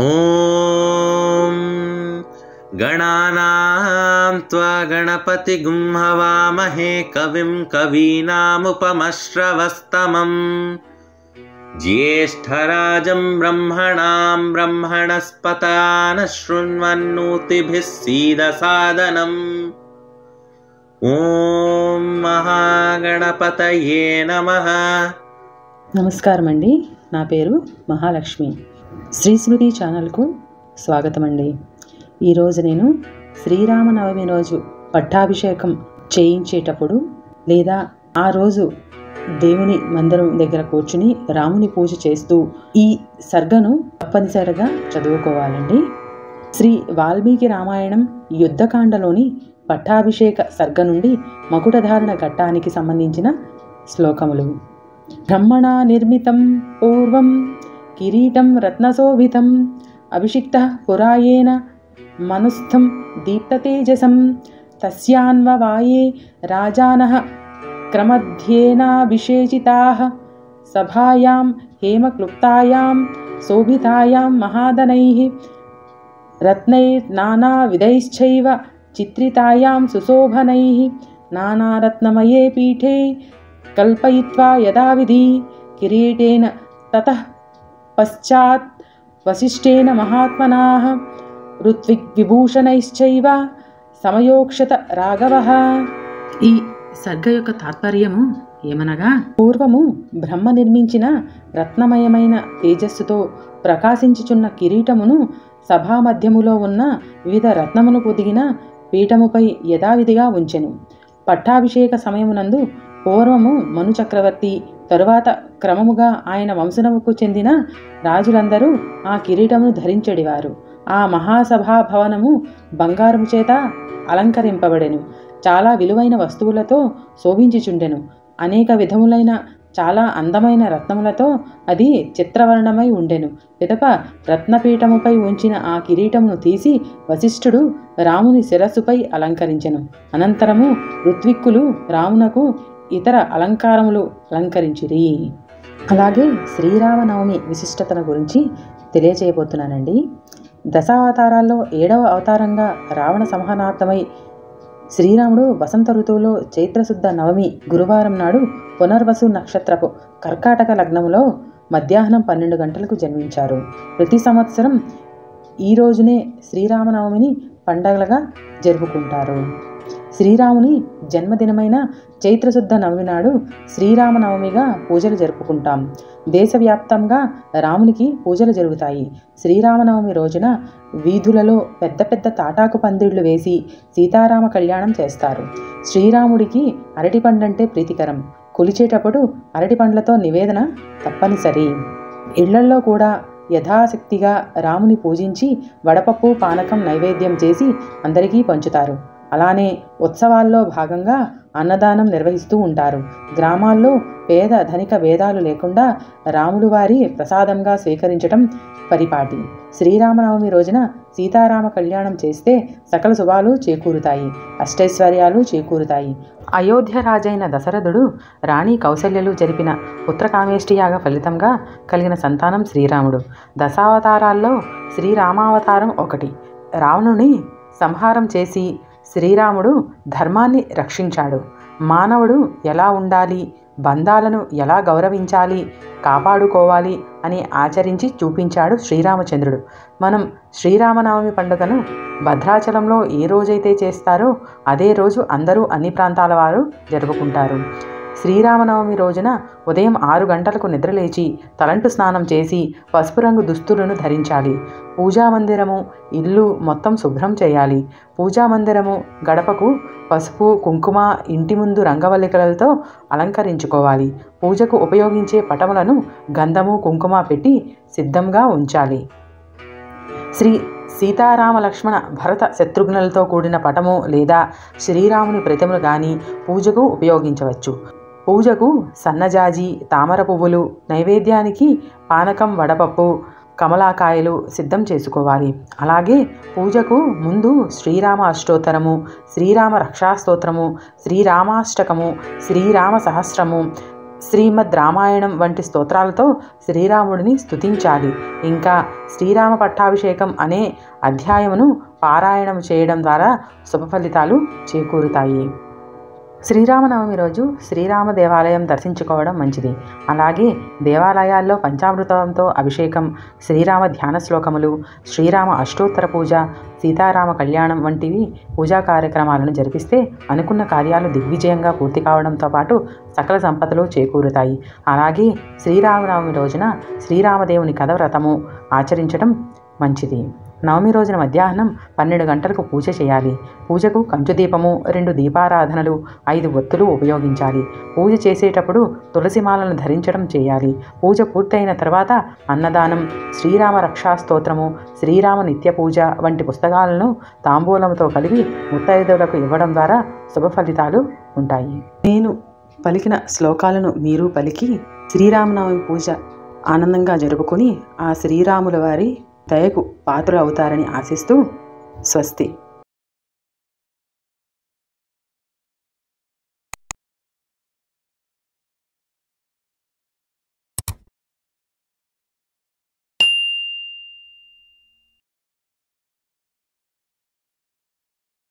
ఓం గణానాం త్వా గణపతిగుం హవామహే కవిం కవీనాముపమశ్రవస్తమం జ్యేష్ఠరాజం బ్రహ్మణాం బ్రహ్మణస్పతాన శృణ్వన్నోతిభిः సీదసాదనం. ఓం మహాగణపతయే నమః. నమస్కారం అండి. నా పేరు మహాలక్ష్మి. శ్రీ స్మృతి ఛానల్కు స్వాగతం అండి. ఈరోజు నేను శ్రీరామనవమి రోజు పట్టాభిషేకం చేయించేటప్పుడు లేదా ఆ రోజు దేవుని మందిరం దగ్గర కూర్చుని రాముని పూజ చేస్తూ ఈ సర్గను తప్పనిసరిగా చదువుకోవాలండి. శ్రీ వాల్మీకి రామాయణం యుద్ధకాండలోని పట్టాభిషేక సర్గ నుండి మకుటధారణ ఘట్టానికి సంబంధించిన శ్లోకములు. బ్రహ్మణా నిర్మితం పూర్వం కిరీటం రత్నశోభితం అభిషిక్తః పురాయేన మనుస్థం దీప్తతేజసం తస్యాన్వవాయే రాజానః క్రమధ్యేనాభిషేచితాః సభాయాం హేమక్లుప్తాయాం శోభితాయాం మహాదనైః రత్నైర్నానావిధైశ్చైవ చిత్రితాయాం సుశోభనైః నానారత్నమయే పీఠే కల్పయిత్వా యథావిధి కిరీటేన తతః పశ్చాత్ వశిష్ఠేన మహాత్మనాః ఋత్విగ్విభూషణైశ్చైవ సమయోక్షత రాఘవః. ఈ సర్గ యొక్క తాత్పర్యము ఏమనగా, పూర్వము బ్రహ్మ నిర్మించిన రత్నమయమైన తేజస్సుతో ప్రకాశించుచున్న కిరీటమును సభామధ్యములో ఉన్న వివిధ రత్నమును పొదిగిన పీఠముపై యథావిధిగా ఉంచెను. పట్టాభిషేక సమయమునందు పూర్వము మను చక్రవర్తి, తరువాత క్రమముగా ఆయన వంశముకు చెందిన రాజులందరూ ఆ కిరీటమును ధరించెడివారు. ఆ మహాసభా భవనము బంగారము చేత అలంకరింపబడెను. చాలా విలువైన వస్తువులతో శోభించుచుండెను. అనేక విధములైన చాలా అందమైన రత్నములతో అది చిత్రవర్ణమై ఉండెను. పిదప రత్నపీఠముపై ఉంచిన ఆ కిరీటమును తీసి వశిష్ఠుడు రాముని శిరస్సుపై అలంకరించెను. అనంతరము ఋత్విక్కులు రామునకు ఇతర అలంకారములు అలంకరించిరి. అలాగే శ్రీరామనవమి విశిష్టతను గురించి తెలియజేయబోతున్నానండి. దశావతారాల్లో 7వ అవతారంగా రావణ సంహరణార్థమై శ్రీరాముడు వసంత ఋతువులో చైత్రశుద్ధ నవమి గురువారం నాడు పునర్వసు నక్షత్రపు కర్కాటక లగ్నములో మధ్యాహ్నం 12 గంటలకు జన్మించారు. ప్రతి సంవత్సరం ఈ రోజునే శ్రీరామనవమిని పండగలుగా జరుపుకుంటారు. శ్రీరాముని జన్మదినమైన చైత్రశుద్ధ నవమి నాడు శ్రీరామనవమిగా పూజలు జరుపుకుంటాం. దేశవ్యాప్తంగా రామునికి పూజలు జరుగుతాయి. శ్రీరామనవమి రోజున వీధులలో పెద్ద పెద్ద తాటాకు పందిళ్లు వేసి సీతారామ కళ్యాణం చేస్తారు. శ్రీరాముడికి అరటిపండంటే ప్రీతికరం. కొలిచేటప్పుడు అరటిపండ్లతో నివేదన తప్పనిసరి. ఇళ్లల్లో కూడా యథాశక్తిగా రాముని పూజించి వడపప్పు పానకం నైవేద్యం చేసి అందరికీ పంచుతారు. అలానే ఉత్సవాల్లో భాగంగా అన్నదానం నిర్వహిస్తూ ఉంటారు. గ్రామాల్లో పేద ధనిక భేదాలు లేకుండా రాములు వారి ప్రసాదంగా స్వీకరించటం పరిపాటి. శ్రీరామనవమి రోజున సీతారామ కళ్యాణం చేస్తే సకల శుభాలు చేకూరుతాయి, అష్టైశ్వర్యాలు చేకూరుతాయి. అయోధ్య రాజైన దశరథుడు రాణి కౌసల్యలు జరిపిన పుత్రకామేష్టియాగ ఫలితంగా కలిగిన సంతానం శ్రీరాముడు. దశావతారాల్లో శ్రీరామావతారం ఒకటి. రావణుని సంహారం చేసి శ్రీరాముడు ధర్మాన్ని రక్షించాడు. మానవుడు ఎలా ఉండాలి, బంధాలను ఎలా గౌరవించాలి, కాపాడుకోవాలి అని ఆచరించి చూపించాడు శ్రీరామచంద్రుడు. మనం శ్రీరామనవమి పండుగను భద్రాచలంలో ఏ రోజైతే చేస్తారో అదే రోజు అందరూ అన్ని ప్రాంతాల వారు జరుపుకుంటారు. శ్రీరామనవమి రోజున ఉదయం 6 గంటలకు నిద్రలేచి తలంటు స్నానం చేసి పసుపు రంగు దుస్తులను ధరించాలి. పూజామందిరము ఇల్లు మొత్తం శుభ్రం చేయాలి. పూజామందిరము గడపకు పసుపు కుంకుమ, ఇంటి ముందు రంగవల్లికలతో అలంకరించుకోవాలి. పూజకు ఉపయోగించే పటములను గంధము కుంకుమ పెట్టి సిద్ధంగా ఉంచాలి. శ్రీ సీతారామ లక్ష్మణ భరత శత్రుఘ్నులతో కూడిన పటము లేదా శ్రీరాముని ప్రతిమను కానీ పూజకు ఉపయోగించవచ్చు. పూజకు సన్నజాజి, తామర పువ్వులు, నైవేద్యానికి పానకం, వడపప్పు, కమలాకాయలు సిద్ధం చేసుకోవాలి. అలాగే పూజకు ముందు శ్రీరామ అష్టోత్తరము, శ్రీరామ రక్షాస్తోత్రము, శ్రీరామాష్టకము, శ్రీరామ సహస్రము, శ్రీమద్ రామాయణం వంటి స్తోత్రాలతో శ్రీరాముడిని స్తుతించాలి. ఇంకా శ్రీరామ పట్టాభిషేకం అనే అధ్యాయమును పారాయణం చేయడం ద్వారా శుభ ఫలితాలు చేకూరుతాయి. శ్రీరామనవమి రోజు శ్రీరామ దేవాలయం దర్శించుకోవడం మంచిది. అలాగే దేవాలయాల్లో పంచామృతంతో అభిషేకం, శ్రీరామ ధ్యాన శ్లోకములు, శ్రీరామ అష్టోత్తర పూజ, సీతారామ కళ్యాణం వంటివి పూజా కార్యక్రమాలను జరిపిస్తే అనుకున్న కార్యాలు దిగ్విజయంగా పూర్తి కావడంతో పాటు సకల సంపదలు చేకూరుతాయి. అలాగే శ్రీరామనవమి రోజున శ్రీరామదేవుని కథ వ్రతము ఆచరించడం మంచిది. నవమి రోజున మధ్యాహ్నం 12 గంటలకు పూజ చేయాలి. పూజకు కంచుదీపము, 2 దీపారాధనలు, 5 ఒత్తులు ఉపయోగించాలి. పూజ చేసేటప్పుడు తులసిమాలను ధరించడం చేయాలి. పూజ పూర్తయిన తర్వాత అన్నదానం, శ్రీరామ రక్షా స్తోత్రము, శ్రీరామ నిత్య పూజ వంటి పుస్తకాలను తాంబూలంతో కలిపి ముత్తైదువులకు ఇవ్వడం ద్వారా శుభ ఫలితాలు ఉంటాయి. నేను పలికిన శ్లోకాలను మీరు పలికి శ్రీరామనవమి పూజ ఆనందంగా జరుపుకొని ఆ శ్రీరాముల వారి దయకు పాత్రలు అవుతారని ఆశిస్తూ స్వస్తి.